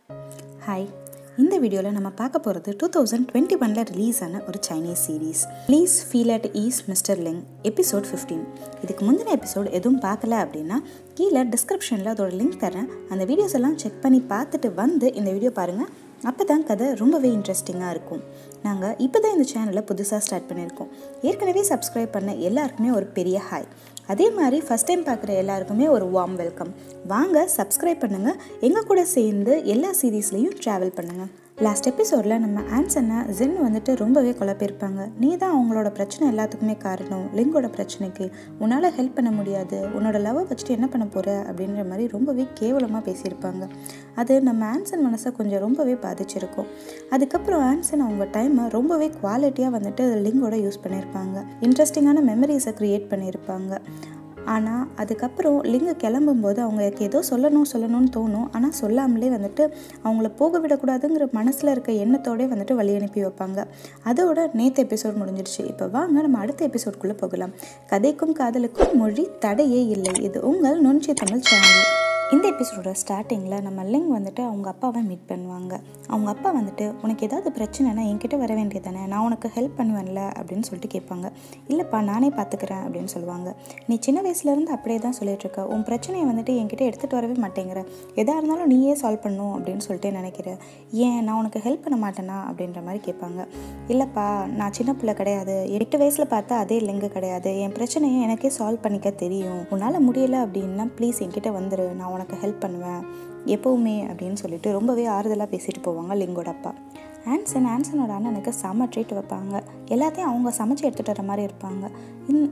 Hi, இந்த வீடியோவில் நம்ம பார்க்க போகிறது 2021 ரிலீஸ் ஆன ஒரு Chinese series please feel at ease Mister Ling episode 15. இதுக்கு முந்தின எபிசோடு எதுவும் பார்க்கல அப்படின்னா கீழே டிஸ்கிரிப்ஷனில் அதோட லிங்க் தரேன். அந்த வீடியோஸ் எல்லாம் செக் பண்ணி பார்த்துட்டு வந்து இந்த வீடியோ பாருங்கள். அப்போ தான் கதை ரொம்பவே இன்ட்ரெஸ்டிங்காக இருக்கும். நாங்கள் இப்போ தான் இந்த சேனலை புதுசாக ஸ்டார்ட் பண்ணியிருக்கோம். ஏற்கனவே சப்ஸ்கிரைப் பண்ண எல்லாருக்குமே ஒரு பெரிய ஹாய். அதே மாதிரி ஃபஸ்ட் டைம் பார்க்குற எல்லாருக்குமே ஒரு வார்ம் வெல்கம். வாங்க சப்ஸ்கிரைப் பண்ணுங்கள், எங்கள் கூட சேர்ந்து எல்லா சீரீஸ்லேயும் ட்ராவல் பண்ணுங்கள். லாஸ்ட் எபிசோடில் நம்ம ஆன்சனை ஜென் வந்துட்டு ரொம்பவே குழப்பியிருப்பாங்க. நீ தான் அவங்களோட பிரச்சனை எல்லாத்துக்குமே காரணம், லிங்கோட பிரச்சனைக்கு உன்னால் ஹெல்ப் பண்ண முடியாது, உன்னோட லவ்வை வச்சுட்டு என்ன பண்ண போகிற அப்படின்ற மாதிரி ரொம்பவே கேவலமாக பேசியிருப்பாங்க. அது நம்ம ஆன்சன் மனசை கொஞ்சம் ரொம்பவே பாதிச்சிருக்கும். அதுக்கப்புறம் ஆன்சன் அவங்க டைமை ரொம்பவே குவாலிட்டியாக வந்துட்டு லிங்கோட யூஸ் பண்ணியிருப்பாங்க. இன்ட்ரெஸ்டிங்கான மெமரிஸை க்ரியேட் பண்ணியிருப்பாங்க. ஆனால் அதுக்கப்புறம் லிங்கு கிளம்பும்போது அவங்களுக்கு ஏதோ சொல்லணும்னு தோணும். ஆனால் சொல்லாமலே வந்துட்டு அவங்கள போக விடக்கூடாதுங்கிற மனசில் இருக்க எண்ணத்தோடே வந்துட்டு வழி அனுப்பி வைப்பாங்க. அதோட நேற்று எபிசோட் முடிஞ்சிருச்சு. இப்போ வாங்க நம்ம அடுத்த எபிசோட்குள்ளே போகலாம். கதைக்கும் காதலுக்கும் மொழி தடையே இல்லை. இது உங்கள் நுண்ச்சி தமிழ் சேனல். இந்த எபிசோட ஸ்டார்டிங்கில் நம்ம லிங் வந்துட்டு அவங்க அப்பாவை மீட் பண்ணுவாங்க. அவங்க அப்பா வந்துட்டு உனக்கு ஏதாவது பிரச்சனைனா என்கிட்ட வர வேண்டியதானே, நான் உனக்கு ஹெல்ப் பண்ணுவேன்ல அப்படின்னு சொல்லிட்டு கேட்பாங்க. இல்லைப்பா நானே பார்த்துக்கிறேன் அப்படின்னு சொல்லுவாங்க. நீ சின்ன வயசுலேருந்து அப்படியே தான் சொல்லிகிட்ருக்க, உன் பிரச்சனையை வந்துட்டு என்கிட்ட எடுத்துகிட்டு வரவே மாட்டேங்கிற, எதாக இருந்தாலும் நீயே சால்வ் பண்ணணும் அப்படின்னு சொல்லிட்டு நினைக்கிறேன், ஏன் நான் உனக்கு ஹெல்ப் பண்ண மாட்டேனா அப்படின்ற மாதிரி கேட்பாங்க. இல்லைப்பா நான் சின்ன பிள்ளை கிடையாது, 8 வயசில் பார்த்தா அதே லிங்கு கிடையாது, என் பிரச்சனையை எனக்கே சால்வ் பண்ணிக்க தெரியும், உன்னால் முடியலை அப்படின்னா ப்ளீஸ் என்கிட்ட வந்துரு, நான் உனக்கு ஹெல்ப் பண்ணுவேன் எப்போவுமே அப்படின்னு சொல்லிட்டு ரொம்பவே ஆறுதலாக பேசிட்டு போவாங்க லிங்கோட அப்பா. ஆன்சனோட அண்ணனுக்கு செம்ம ட்ரீட் வைப்பாங்க. எல்லாத்தையும் அவங்க சமைச்சு எடுத்துகிட்டு வர மாதிரி இருப்பாங்க.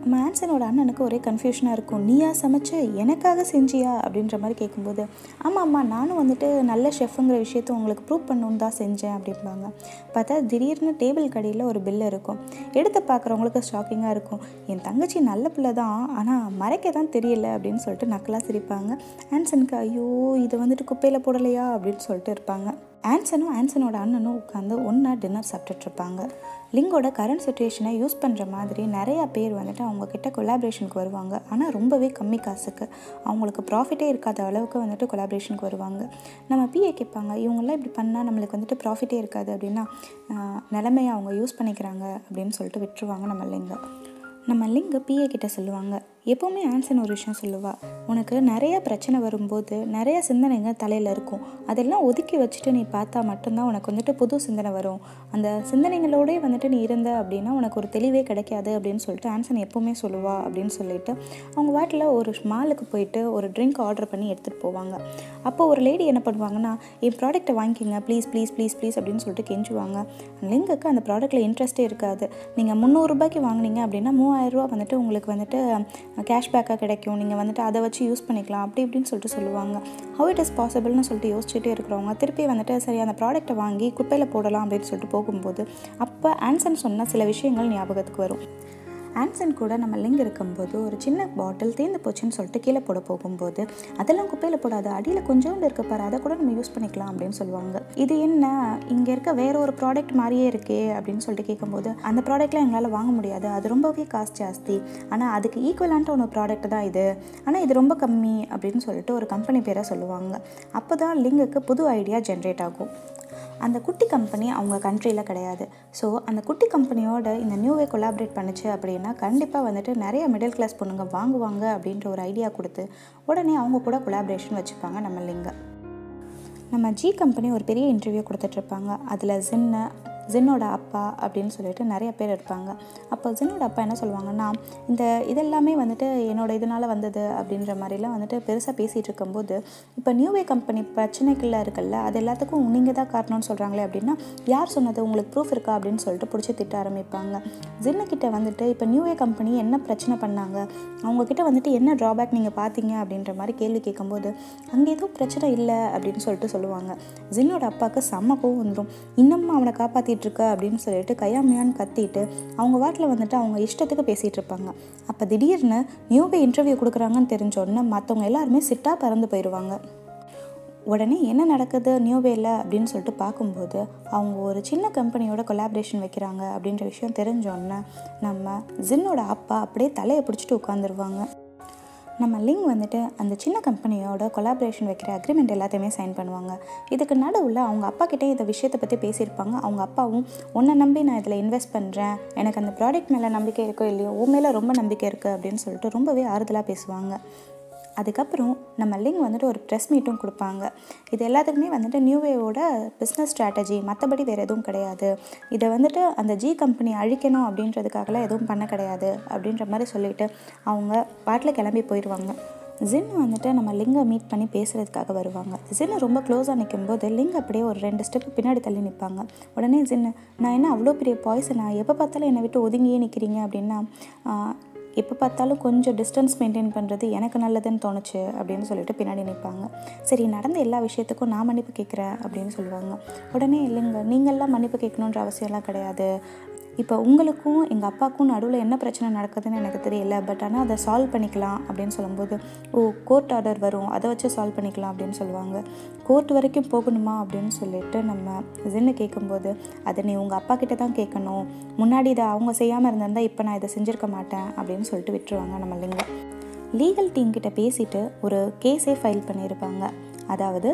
நம்ம ஆன்சனோட அண்ணனுக்கு ஒரே கன்ஃபியூஷனாக இருக்கும். நீயா சமைச்சு எனக்காக செஞ்சியா அப்படின்ற மாதிரி கேட்கும்போது, ஆமாம்மா நானும் வந்துட்டு நல்ல ஷெஃப்ங்கிற விஷயத்த உங்களுக்கு ப்ரூவ் பண்ணணுன்னு தான் செஞ்சேன் அப்படிம்பாங்க. பார்த்தா திடீர்னு டேபிள் கடையில் ஒரு பில் இருக்கும். எடுத்து பார்க்குறவங்களுக்கு ஷாக்கிங்காக இருக்கும். என் தங்கச்சி நல்ல பிள்ளை தான், ஆனால் மறைக்க தான் தெரியல அப்படின்னு சொல்லிட்டு நக்கலாக சிரிப்பாங்க. ஆன்சனுக்கு ஐயோ இது வந்துட்டு குப்பையில் போடலையா அப்படின்னு சொல்லிட்டு இருப்பாங்க. ஆன்சனோட அண்ணனும் உட்காந்து ஒன்றா டின்னர் சாப்பிட்டுட்ருப்பாங்க. லிங்கோட கரண்ட் சுச்சுவேஷனை யூஸ் பண்ணுற மாதிரி நிறையா பேர் வந்துட்டு அவங்கக்கிட்ட கொலாபரேஷனுக்கு வருவாங்க. ஆனால் ரொம்பவே கம்மி காசுக்கு, அவங்களுக்கு ப்ராஃபிட்டே இருக்காத அளவுக்கு வந்துட்டு கொலாபரேஷனுக்கு வருவாங்க. நம்ம பிஏ கேட்பாங்க, இவங்கெல்லாம் இப்படி பண்ணால் நம்மளுக்கு வந்துட்டு ப்ராஃபிட்டே இருக்காது அப்படின்னா நிலைமையை அவங்க யூஸ் பண்ணிக்கிறாங்க அப்படின்னு சொல்லிட்டு விட்டுருவாங்க. நம்ம லிங்கு பிஏ கிட்ட சொல்லுவாங்க. எப்போவுமே ஆன்சன் ஒரு விஷயம் சொல்லுவாள், உனக்கு நிறையா பிரச்சனை வரும்போது நிறையா சிந்தனைங்க தலையில் இருக்கும், அதெல்லாம் ஒதுக்கி வச்சுட்டு நீ பார்த்தா மட்டும்தான் உனக்கு வந்துட்டு புது சிந்தனை வரும், அந்த சிந்தனைகளோடே வந்துட்டு நீ இருந்த அப்படின்னா உனக்கு ஒரு தெளிவே கிடைக்காது அப்படின்னு சொல்லிட்டு ஆன்சன் எப்போவுமே சொல்லுவா அப்படின்னு சொல்லிட்டு அவங்க வாட்டில் ஒரு மாலுக்கு போயிட்டு ஒரு ட்ரிங்க் ஆர்டர் பண்ணி எடுத்துகிட்டு போவாங்க. அப்போ ஒரு லேடி என்ன பண்ணுவாங்கன்னா, என் ப்ராடக்ட்டை வாங்கிக்கிங்க ப்ளீஸ் ப்ளீஸ் ப்ளீஸ் ப்ளீஸ் அப்படின்னு சொல்லிட்டு கெஞ்சுவாங்க. லிங்குக்கு அந்த ப்ராடக்ட்டில் இன்ட்ரெஸ்ட்டே இருக்காது. நீங்கள் 300 ரூபாய்க்கு வாங்கினீங்க அப்படின்னா 3000 ரூபா வந்துட்டு உங்களுக்கு வந்துட்டு கேஷ்பேக்காக கிடைக்கும், நீங்கள் வந்துட்டு அதை வச்சு யூஸ் பண்ணிக்கலாம் அப்படி இப்படின்னு சொல்லிட்டு சொல்லுவாங்க. ஹவ் இட் இஸ் பாசிபிள்னு சொல்லிட்டு யோசிச்சுட்டே இருக்கிறவங்க திருப்பி வந்துட்டு சரி அந்த ப்ராடக்ட்டை வாங்கி குப்பையில் போடலாம் அப்படின்னு சொல்லிட்டு போகும்போது அப்போ ஆன்சன் சொன்ன சில விஷயங்கள் ஞாபகத்துக்கு வரும். ஆன்சன் கூட நம்ம லிங்க் இருக்கும்போது ஒரு சின்ன பாட்டில் தீர்ந்து போச்சுன்னு சொல்லிட்டு கீழே போட போகும்போது, அதெல்லாம் குப்பையில் போடாது, அடியில் கொஞ்சோண்டு இருக்க பாரு, அதை கூட நம்ம யூஸ் பண்ணிக்கலாம் அப்படின்னு சொல்லுவாங்க. இது என்ன இங்கே இருக்க வேற ஒரு ப்ராடக்ட் மாதிரியே இருக்கே அப்படின்னு சொல்லிட்டு கேட்கும்போது, அந்த ப்ராடக்ட்லாம் எங்களால் வாங்க முடியாது, அது ரொம்பவே காஸ்ட் ஜாஸ்தி, ஆனால் அதுக்கு ஈக்குவலான ஒரு ப்ராடக்ட் தான் இது, ஆனால் இது ரொம்ப கம்மி அப்படின்னு சொல்லிட்டு ஒரு கம்பெனி பேரை சொல்லுவாங்க. அப்போ தான் லிங்குக்கு புது ஐடியா ஜென்ரேட் ஆகும். அந்த குட்டி கம்பெனி அவங்க கண்ட்ரியில் கிடையாது. ஸோ அந்த குட்டி கம்பெனியோட இந்த நியூவே கொலாபரேட் பண்ணிச்சு அப்படின்னா கண்டிப்பாக வந்துட்டு நிறைய மிடில் கிளாஸ் பொண்ணுங்க வாங்குவாங்க அப்படின்ற ஒரு ஐடியா கொடுத்து உடனே அவங்க கூட கொலாபரேஷன் வச்சுப்பாங்க நம்ம லிங்கை. நம்ம ஜி கம்பெனி ஒரு பெரிய இன்டர்வியூ கொடுத்துட்ருப்பாங்க. அதில் ஜின்னோட அப்பா அப்படின்னு சொல்லிட்டு நிறைய பேர் இருப்பாங்க. அப்போ ஜின்னோட அப்பா என்ன சொல்லுவாங்கன்னா, இதெல்லாமே வந்துட்டு என்னோட இதனால் வந்தது அப்படின்ற மாதிரிலாம் வந்துட்டு பெருசாக பேசிகிட்டு இருக்கும்போது, இப்போ நியூவே கம்பெனி பிரச்சனைக்குள்ளே இருக்குல்ல, அது எல்லாத்துக்கும் நீங்கள் தான் காரணம்னு சொல்கிறாங்களே அப்படின்னா யார் சொன்னது, உங்களுக்கு ப்ரூஃப் இருக்கா அப்படின்னு சொல்லிட்டு பிடிச்சி திட்ட ஆரம்பிப்பாங்க. ஜின்னுக்கிட்ட வந்துட்டு இப்போ நியூவே கம்பெனி என்ன பிரச்சனை பண்ணாங்க, அவங்கக்கிட்ட வந்துட்டு என்ன ட்ராபேக் நீங்கள் பார்த்தீங்க அப்படின்ற மாதிரி கேள்வி கேட்கும்போது அங்கே எதுவும் பிரச்சனை இல்லை அப்படின்னு சொல்லிட்டு சொல்லுவாங்க. ஜின்னோட அப்பாவுக்கு செம்ம கோவம் வந்துடும். இன்னமும் அவனை காப்பாற்றி இருக்க அப்படின்னு சொல்லிட்டு கையாமையான்னு கத்திட்டு அவங்க வாட்டில் வந்துட்டு அவங்க இஷ்டத்துக்கு பேசிகிட்டு இருப்பாங்க. அப்போ திடீர்னு நியூவே இன்டர்வியூ கொடுக்குறாங்கன்னு தெரிஞ்சோடனே மற்றவங்க எல்லாருமே சிட்டாக பறந்து போயிடுவாங்க. உடனே என்ன நடக்குது நியூவேல அப்படின்னு சொல்லிட்டு பார்க்கும்போது அவங்க ஒரு சின்ன கம்பெனியோட கொலாபரேஷன் வைக்கிறாங்க அப்படின்ற விஷயம் தெரிஞ்சோடனே நம்ம ஜின்னோட அப்பா அப்படியே தலையை பிடிச்சிட்டு உட்காந்துருவாங்க. நம்ம லிங் வந்துட்டு அந்த சின்ன கம்பெனியோட கொலாபரேஷன் வைக்கிற அக்ரிமெண்ட் எல்லாத்தையுமே சைன் பண்ணுவாங்க. இதுக்கு நடுவில் அவங்க அப்பா கிட்டே இந்த விஷயத்தை பற்றி பேசியிருப்பாங்க. அவங்க அப்பாவும் உன்னை நம்பி நான் இதில் இன்வெஸ்ட் பண்ணுறேன், எனக்கு அந்த ப்ராடக்ட் மேலே நம்பிக்கை இருக்கோ இல்லையோ உன் மேலே ரொம்ப நம்பிக்கை இருக்குது அப்படின்னு சொல்லிட்டு ரொம்பவே ஆறுதலாக பேசுவாங்க. அதுக்கப்புறம் நம்ம லிங் வந்துட்டு ஒரு ப்ரெஸ் மீட்டும் கொடுப்பாங்க. இது எல்லாத்துக்குமே வந்துட்டு நியூவேவோட பிஸ்னஸ் ஸ்ட்ராட்டஜி, மற்றபடி வேறு எதுவும் கிடையாது. இதை வந்துட்டு அந்த ஜி கம்பெனி அழிக்கணும் அப்படின்றதுக்காகலாம் எதுவும் பண்ண கிடையாது அப்படின்ற மாதிரி சொல்லிவிட்டு அவங்க பாட்டில் கிளம்பி போயிடுவாங்க. ஜின் வந்துட்டு நம்ம லிங்கை மீட் பண்ணி பேசுகிறதுக்காக வருவாங்க. ஜின்னு ரொம்ப க்ளோஸாக நிற்கும்போது லிங் அப்படியே ஒரு 2 ஸ்டெப்பு பின்னாடி தள்ளி நிற்பாங்க. உடனே ஜின்னு, நான் என்ன அவ்வளோ பெரிய பாய்ஸனா, எப்போ பார்த்தாலும் என்னை விட்டு ஒதுங்கியே நிற்கிறீங்க அப்படின்னா, எப்போ பார்த்தாலும் கொஞ்சம் டிஸ்டன்ஸ் மெயின்டைன் பண்ணுறது எனக்கு நல்லதுன்னு தோணுச்சு அப்படின்னு சொல்லிட்டு பின்னாடி நிற்பாங்க. சரி, நடந்த எல்லா விஷயத்துக்கும் நான் மன்னிப்பு கேட்குறேன் அப்படின்னு சொல்லுவாங்க. உடனே இல்லைங்க, நீங்கள்லாம் மன்னிப்பு கேட்கணுன்ற அவசியம்லாம் கிடையாது. இப்போ உங்களுக்கும் எங்கள் அப்பாவுக்கும் நடுவில் என்ன பிரச்சனை நடக்குதுன்னு எனக்கு தெரியல, பட் ஆனால் அதை சால்வ் பண்ணிக்கலாம் அப்படின்னு சொல்லும்போது, கோர்ட் ஆர்டர் வரும், அதை வச்சு சால்வ் பண்ணிக்கலாம் அப்படின்னு சொல்லுவாங்க. கோர்ட் வரைக்கும் போகணுமா அப்படின்னு சொல்லிட்டு நம்ம ஜின்னு கேட்கும்போது, அதை நீ உங்கள் அப்பா கிட்ட தான் கேட்கணும், முன்னாடி இதை அவங்க செய்யாமல் இருந்திருந்தால் இப்போ நான் இதை செஞ்சுருக்க மாட்டேன் அப்படின்னு சொல்லிட்டு விட்டுருவாங்க. நம்ம லிங்க லீகல் டீம் கிட்ட பேசிட்டு ஒரு கேஸே ஃபைல் பண்ணியிருப்பாங்க. அதாவது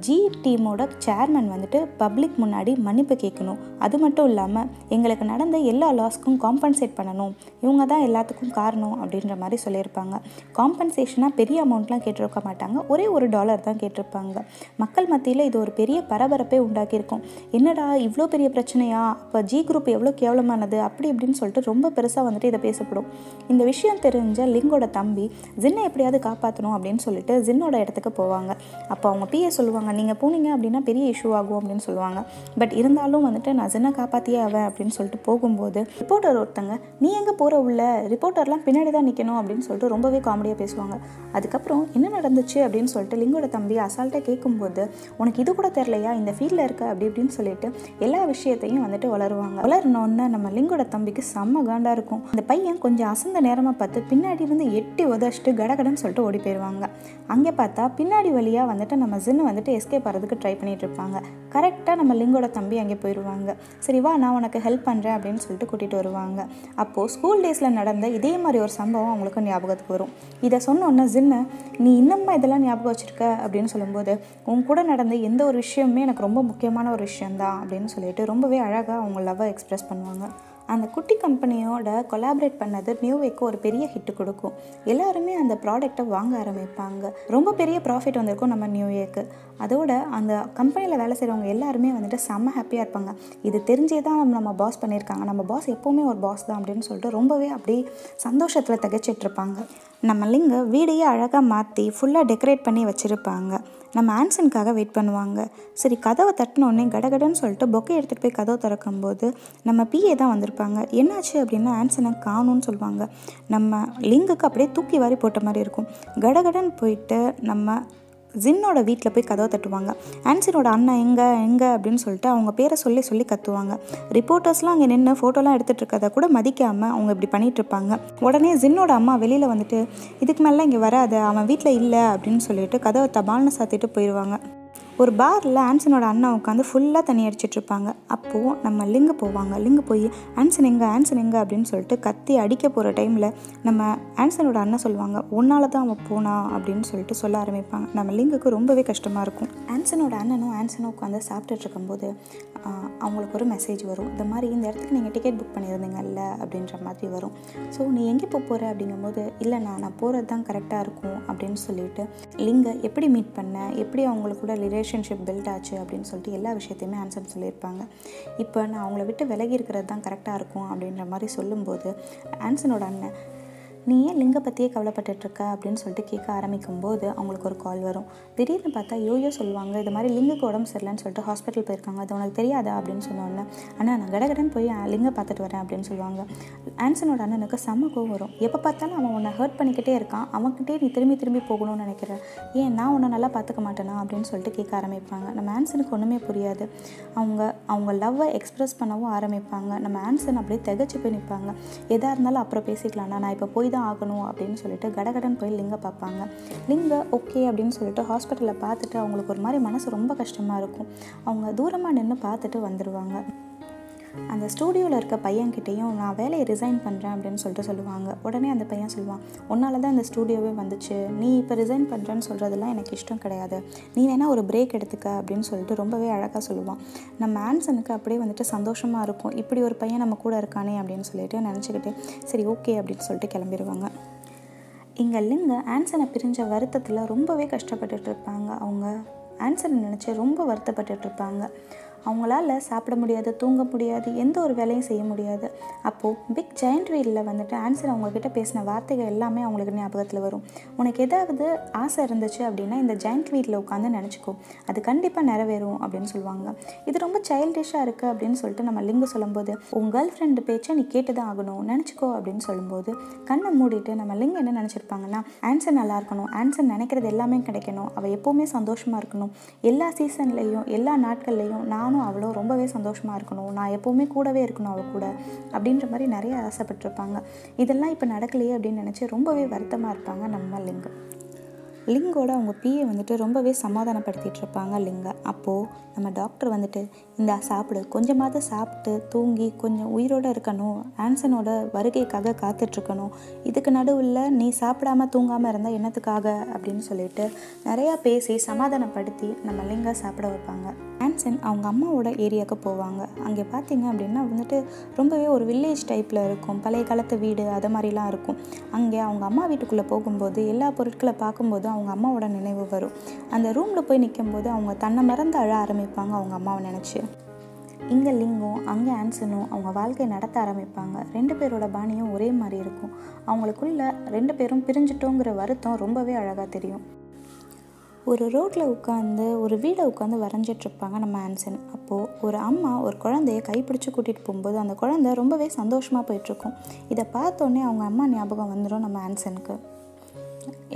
ஜி டீமோட சேர்மன் வந்துட்டு பப்ளிக் முன்னாடி மன்னிப்பு கேட்கணும், அது மட்டும் இல்லாமல் எங்களுக்கு நடந்த எல்லா லாஸ்க்கும் காம்பன்சேட் பண்ணணும், இவங்க தான் எல்லாத்துக்கும் காரணம் அப்படின்ற மாதிரி சொல்லியிருப்பாங்க. காம்பன்சேஷனாக பெரிய அமௌண்ட்லாம் கேட்டிருக்க மாட்டாங்க, ஒரே $1 தான் கேட்டிருப்பாங்க. மக்கள் மத்தியில் இது ஒரு பெரிய பரபரப்பே உண்டாக்கியிருக்கும். என்னடா இவ்வளோ பெரிய பிரச்சனையா, அப்போ ஜி குரூப் எவ்வளோ கேவலமானது அப்படி இப்படின்னு சொல்லிட்டு ரொம்ப பெருசாக வந்துட்டு இதை பேசப்படும். இந்த விஷயம் தெரிஞ்ச லிங்கோட தம்பி ஜின்னை எப்படியாவது காப்பாற்றணும் அப்படின்னு சொல்லிட்டு ஜின்னோட இடத்துக்கு போவாங்க. அப்போ அவங்க பிஏ சொல்லுவாங்க, நீங்கள் போனீங்க அப்படின்னா பெரிய இஷ்யூ ஆகும் அப்படின்னு சொல்லுவாங்க. பட் இருந்தாலும் வந்துட்டு நான் ஜின்னை காப்பாற்றியே ஆவேன் அப்படின்னு சொல்லிட்டு போகும்போது ரிப்போர்ட்டர் ஒருத்தங்க, நீ எங்கே போகிற உள்ள, ரிப்போர்ட்டர்லாம் பின்னாடி தான் நிற்கணும் அப்படின்னு சொல்லிட்டு ரொம்பவே காமெடியாக பேசுவாங்க. அதுக்கப்புறம் என்ன நடந்துச்சு அப்படின்னு சொல்லிட்டு லிங்கோட தம்பி அசால்ட்டாக கேட்கும்போது, உனக்கு இது கூட தெரியலையா, இந்த ஃபீல்டில் இருக்க அப்படி இப்படின்னு சொல்லிட்டு எல்லா விஷயத்தையும் வந்துட்டு வளருவாங்க. வளரணுன்னு நம்ம லிங்கோட தம்பிக்கு செம்ம காண்டாக இருக்கும். அந்த பையன் கொஞ்சம் அசந்த நேரமாக பார்த்து பின்னாடி இருந்து எட்டி உதச்சிட்டு கடகடன்னு சொல்லிட்டு ஓடி போயிடுவாங்க. அங்கே பார்த்தா பின்னாடி வழியாக வந்துட்டு நம்ம ஜின்னு வந்துட்டு எஸ்கேப் ஆகிறதுக்கு ட்ரை பண்ணிட்டு இருப்பாங்க. கரெக்டாக நம்ம லிங்கோட தம்பி அங்கே போயிடுவாங்க. சரி வா, நான் உனக்கு ஹெல்ப் பண்ணுறேன் அப்படின்னு சொல்லிட்டு கூட்டிகிட்டு வருவாங்க. அப்போது ஸ்கூல் டேஸில் நடந்த இதே மாதிரி ஒரு சம்பவம் அவங்களுக்கு ஞாபகத்துக்கு வரும். இதை சொன்னோன்னே ஜின்னு, நீ இன்னும்மா இதெல்லாம் ஞாபகம் வச்சுருக்க அப்படின்னு சொல்லும்போது, உன் கூட நடந்த எந்த ஒரு விஷயமுமே எனக்கு ரொம்ப முக்கியமான ஒரு விஷயந்தான் அப்படின்னு சொல்லிட்டு ரொம்பவே அழகாக அவங்க லவ்வை எக்ஸ்ப்ரெஸ் பண்ணுவாங்க. அந்த குட்டி கம்பெனியோட கொலாபரேட் பண்ணது நியூவேக்கு ஒரு பெரிய ஹிட்டு கொடுக்கும். எல்லாருமே அந்த ப்ராடக்டை வாங்க ஆரம்பிப்பாங்க. ரொம்ப பெரிய ப்ராஃபிட் வந்திருக்கும் நம்ம நியூவேக்கு. அதோட அந்த கம்பெனியில் வேலை செய்கிறவங்க எல்லாருமே வந்துட்டு செம்ம ஹாப்பியாக இருப்பாங்க. இது தெரிஞ்சே தான் நம்ம பாஸ் பண்ணியிருக்காங்க, நம்ம பாஸ் எப்போவுமே ஒரு பாஸ் தான் அப்படின்னு சொல்லிட்டு ரொம்பவே அப்படியே சந்தோஷத்தில் திகச்சிட்ருப்பாங்க. நம்ம லிங்க வீடையே அழகாக மாற்றி ஃபுல்லாக டெக்கரேட் பண்ணி வச்சுருப்பாங்க. நம்ம ஆன்சனுக்காக வெயிட் பண்ணுவாங்க. சரி, கதவை தட்டினோடனே கடகடன்னு சொல்லிட்டு பொக்கை எடுத்துகிட்டு போய் கதவை திறக்கும்போது நம்ம பிஏ தான் வந்திருப்பாங்க. என்னாச்சு அப்படின்னா ஆன்சனை காணும்னு சொல்லுவாங்க. நம்ம லிங்குக்கு அப்படியே தூக்கி வாரி போட்ட மாதிரி இருக்கும். கடகடன்னு போயிட்டு நம்ம ஜின்னோட வீட்டில் போய் கதவை தட்டுவாங்க. ஆன்சனோட அண்ணன் எங்கே அப்படின்னு சொல்லிட்டு அவங்க பேரை சொல்லி கத்துவாங்க. ரிப்போர்ட்டர்ஸ்லாம் அங்கே நின்று ஃபோட்டோலாம் எடுத்துகிட்டு இருக்கதை கூட மதிக்காமல் அவங்க இப்படி பண்ணிகிட்ருப்பாங்க. உடனே ஜின்னோட அம்மா வெளியில் வந்துட்டு, இதுக்கு மேலே இங்கே வராத, அவன் வீட்டில் இல்லை அப்படின்னு சொல்லிட்டு கதவை தபால்னு சாத்திட்டு போயிடுவாங்க. ஒரு பாரில் ஆன்சனோட அண்ணன் உட்காந்து ஃபுல்லாக தண்ணி அடிச்சிட்ருப்பாங்க. அப்போது நம்ம லிங்கு போவாங்க. லிங்கு போய் ஆன்சன் எங்கே அப்படின்னு சொல்லிட்டு கத்தி அடிக்க போகிற டைமில் நம்ம ஆன்சனோட அண்ணன் சொல்லுவாங்க, உன்னால தான் அவன் போனா அப்படின்னு சொல்லிட்டு சொல்ல ஆரம்பிப்பாங்க. நம்ம லிங்குக்கு ரொம்பவே கஷ்டமாக இருக்கும். ஆன்சனோட ஆன்சனும் உட்காந்து சாப்பிட்டுட்டு இருக்கும்போது அவங்களுக்கு ஒரு மெசேஜ் வரும். இந்த மாதிரி இந்த இடத்துக்கு நீங்கள் டிக்கெட் புக் பண்ணியிருந்தீங்கல்ல அப்படின்ற மாதிரி வரும். ஸோ நீ எங்கே போகிற அப்படிங்கும்போது, இல்லை நான் போகிறது தான் கரெக்டாக இருக்கும் அப்படின்னு சொல்லிட்டு லிங்கை எப்படி மீட் பண்ண, எப்படி அவங்களுக்கு கூட ரிலேஷன்ஷிப் பில்ட் ஆச்சு அப்படின்னு சொல்லிட்டு எல்லா விஷயத்தையுமே ஆன்சர் சொல்லியிருப்பாங்க. இப்போ நான் அவங்கள விட்டு விலகி இருக்கிறது தான் கரெக்டாக இருக்கும் அப்படின்ற மாதிரி சொல்லும்போது ஆன்சனோட அண்ணன், நீ ஏன் லிங்கை பற்றியே கவலைப்பட்டுட்ருக்க அப்படின்னு சொல்லிட்டு கேட்க ஆரம்பிக்கும்போது அவங்களுக்கு ஒரு கால் வரும். திடீர்னு பார்த்தா யோயோ சொல்லுவாங்க, இது மாதிரி லிங்குக்கு உடம்பு சரியில்லைன்னு சொல்லிட்டு ஹாஸ்பிட்டல் போயிருக்காங்க, அது உனக்கு தெரியாதா அப்படின்னு சொன்னோன்னே, அண்ணா நான் கடகடன் போய் லிங்கை பார்த்துட்டு வரேன் அப்படின்னு சொல்லுவாங்க. ஆன்சனோட அண்ணனுக்கு செம்ம கோவம் வரும். எப்போ பார்த்தாலும் அவன் உன்னை ஹர்ட் பண்ணிக்கிட்டே இருக்கான், அவன்கிட்டே நீ திரும்பி போகணும்னு நினைக்கிறேன், ஏன் நான் உன்னை நல்லா பார்த்துக்க மாட்டேனா அப்படின்னு சொல்லிட்டு கேட்க ஆரம்பிப்பாங்க. நம்ம ஆன்சனுக்கு ஒன்றுமே புரியாது. அவங்க லவ்வை எக்ஸ்ப்ரெஸ் பண்ணவும் ஆரம்பிப்பாங்க. நம்ம ஆன்சன் அப்படியே திகச்சு போய் நிற்பாங்க. எதாக இருந்தாலும் அப்புறம் பேசிக்கலாம்ண்ணா, நான் இப்போ போய் தான் ஆகணும் அப்படின்னு சொல்லிட்டு கடகடன் போய் லிங்கை பார்ப்பாங்க. லிங்கை ஓகே அப்படின்னு சொல்லிட்டு ஹாஸ்பிட்டலில் பார்த்துட்டு அவங்களுக்கு ஒரு மாதிரி மனசு ரொம்ப கஷ்டமாக இருக்கும். அவங்க தூரமாக நின்று பார்த்துட்டு வந்துடுவாங்க. அந்த ஸ்டூடியோவில் இருக்க பையன்கிட்டையும் நான் வேலையை ரிசைன் பண்ணுறேன் அப்படின்னு சொல்லுவாங்க. உடனே அந்த பையன் சொல்லுவான், உன்னால தான் இந்த ஸ்டூடியோவே வந்துச்சு, நீ இப்போ ரிசைன் பண்ணுறேன்னு சொல்கிறதுலாம் எனக்கு இஷ்டம் கிடையாது, நீ வேணால் ஒரு பிரேக் எடுத்துக்க அப்படின்னு சொல்லிட்டு ரொம்பவே அழகாக சொல்லுவான். நம்ம ஆன்சனுக்கு அப்படியே வந்துட்டு சந்தோஷமாக இருக்கும், இப்படி ஒரு பையன் நம்ம கூட இருக்கானே அப்படின்னு சொல்லிட்டு நினச்சிக்கிட்டு சரி ஓகே அப்படின்னு சொல்லிட்டு கிளம்பிடுவாங்க. இங்கே லிங்க ஆன்சனை பிரிஞ்ச வருத்தத்தில் ரொம்பவே கஷ்டப்பட்டுட்டு இருப்பாங்க. அவங்க ஆன்சனை நினச்சி ரொம்ப வருத்தப்பட்டுட்டு இருப்பாங்க. அவங்களால சாப்பிட முடியாது, தூங்க முடியாது, எந்த ஒரு வேலையும் செய்ய முடியாது. அப்போது பிக் ஜெயண்ட் வீலில் வந்துட்டு ஆன்சர் அவங்கக்கிட்ட பேசின வார்த்தைகள் எல்லாமே அவங்களுக்கு ஞாபகத்தில் வரும். உனக்கு ஏதாவது ஆசை இருந்துச்சு அப்படின்னா இந்த ஜெயண்ட் வீலில் உட்காந்து நினச்சிக்கோ, அது கண்டிப்பாக நிறைவேறும் அப்படின்னு சொல்லுவாங்க. இது ரொம்ப சைல்டிஷாக இருக்குது அப்படின்னு சொல்லிட்டு நம்ம லிங்கு சொல்லும்போது, உங்கள் கேர்ள் ஃப்ரெண்டு பேச்சை நீ கேட்டு தான் ஆகணும், நினச்சிக்கோ அப்படின்னு சொல்லும்போது கண்ணை மூடிட்டு நம்ம லிங்கு என்ன நினச்சிருப்பாங்கன்னா, ஆன்சர் நல்லா இருக்கணும், ஆன்சர் நினைக்கிறது எல்லாமே கிடைக்கணும், அவள் எப்போவுமே சந்தோஷமாக இருக்கணும், எல்லா சீசன்லேயும் எல்லா நாட்கள்லேயும் நானும் அவ்வளோ ரொம்பவே சந்தோஷமாக இருக்கணும், நான் எப்போவுமே கூடவே இருக்கணும் அவள் கூட அப்படின்ற மாதிரி நிறைய ஆசைப்பட்டிருப்பாங்க. இதெல்லாம் இப்போ நடக்கலையே அப்படின்னு நினச்சி ரொம்பவே வருத்தமாக இருப்பாங்க நம்ம லிங்கு. லிங்கோட அவங்க பிஏ வந்துட்டு ரொம்பவே சமாதானப்படுத்திகிட்டு இருப்பாங்க லிங்கை. அப்போது நம்ம டாக்டர் வந்துட்டு, இந்த சாப்பிடு, கொஞ்சமாவது சாப்பிட்டு தூங்கி கொஞ்சம் உயிரோடு இருக்கணும், ஆன்சனோட வருகைக்காக காத்துட்ருக்கணும், இதுக்கு நடுவில் நீ சாப்பிடாமல் தூங்காமல் இருந்தால் என்னத்துக்காக அப்படின்னு சொல்லிட்டு நிறையா பேசி சமாதானப்படுத்தி நம்ம லிங்கை சாப்பிட வைப்பாங்க. ஆன்சன் அவங்க அம்மாவோட ஏரியாவுக்கு போவாங்க. அங்கே பார்த்தீங்க அப்படின்னா வந்துட்டு ரொம்பவே ஒரு வில்லேஜ் டைப்பில் இருக்கும், பழைய காலத்து வீடு அது மாதிரிலாம் இருக்கும். அங்கே அவங்க அம்மா வீட்டுக்குள்ளே போகும்போது எல்லா பொருட்களை பார்க்கும்போது அவங்க அம்மாவோட நினைவு வரும். அந்த ரூமில் போய் நிற்கும்போது அவங்க தன்னை மறந்து அழ ஆரம்பிப்பாங்க அவங்க அம்மாவை நினச்சி. இங்கே லிங்கும் அங்கே ஆன்சனும் அவங்க வாழ்க்கையை நடத்த ஆரம்பிப்பாங்க. 2 பேரோட பாணியும் ஒரே மாதிரி இருக்கும். அவங்களுக்குள்ள 2 பேரும் பிரிஞ்சிட்டோங்கிற வருத்தம் ரொம்பவே அழகாக தெரியும். ஒரு ரோட்டில் உட்காந்து ஒரு வீடை உட்காந்து வரைஞ்சிட்ருப்பாங்க நம்ம ஆன்சன். அப்போது ஒரு அம்மா ஒரு குழந்தைய கைப்பிடிச்சி கூட்டிகிட்டு போகும்போது அந்த குழந்தை ரொம்பவே சந்தோஷமாக போயிட்டுருக்கும். இதை பார்த்தோன்னே அவங்க அம்மா ஞாபகம் வந்துடும் நம்ம ஆன்சனுக்கு.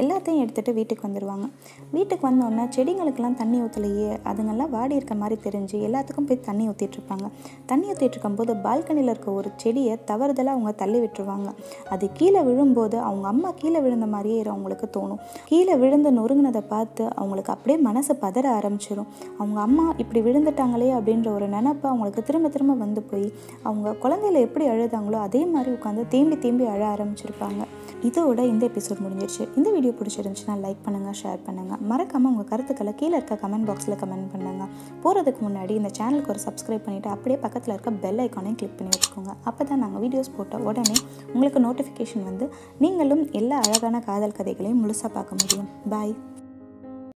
எல்லாத்தையும் எடுத்துகிட்டு வீட்டுக்கு வந்துடுவாங்க. வீட்டுக்கு வந்தோடனே செடிங்களுக்கெல்லாம் தண்ணி ஊற்றலையே, அதுங்கெல்லாம் வாடி இருக்க மாதிரி தெரிஞ்சு எல்லாத்துக்கும் போய் தண்ணி ஊற்றிட்டுருப்பாங்க. தண்ணி ஊற்றிட்டுருக்கும்போது பால்கனியில் இருக்க ஒரு செடியை தவறுதலாக அவங்க தள்ளி விட்டுருவாங்க. அது கீழே விழும்போது அவங்க அம்மா கீழே விழுந்த மாதிரியே அவங்களுக்கு தோணும். கீழே விழுந்து நொறுங்கினதை பார்த்து அவங்களுக்கு அப்படியே மனசு பதற ஆரம்பிச்சிடும். அவங்க அம்மா இப்படி விழுந்துட்டாங்களே அப்படின்ற ஒரு நினப்பு அவங்களுக்கு திரும்ப திரும்ப வந்து போய் அவங்க குழந்தையில எப்படி அழுதாங்களோ அதே மாதிரி உட்காந்து தேம்பி தேம்பி அழ ஆரம்பிச்சிருப்பாங்க. இதோட இந்த எபிசோட் முடிஞ்சிருச்சு. இந்த வீடியோ பிடிச்சிருந்துச்சுன்னா லைக் பண்ணுங்கள், ஷேர் பண்ணுங்கள், மறக்காமல் உங்கள் கருத்துக்களை கீழே இருக்க கமெண்ட் பாக்ஸில் கமெண்ட் பண்ணுங்கள். போகிறதுக்கு முன்னாடி இந்த சேனலுக்கு ஒரு சப்ஸ்கிரைப் பண்ணிவிட்டு அப்படியே பக்கத்தில் இருக்க பெல் ஐக்கானையும் கிளிக் பண்ணி வச்சுக்கோங்க. அப்போ தான் நாங்கள் வீடியோஸ் போட்ட உடனே உங்களுக்கு நோட்டிஃபிகேஷன் வந்து நீங்களும் எல்லா அழகான காதல் கதைகளையும் முழுசாக பார்க்க முடியும். பாய்.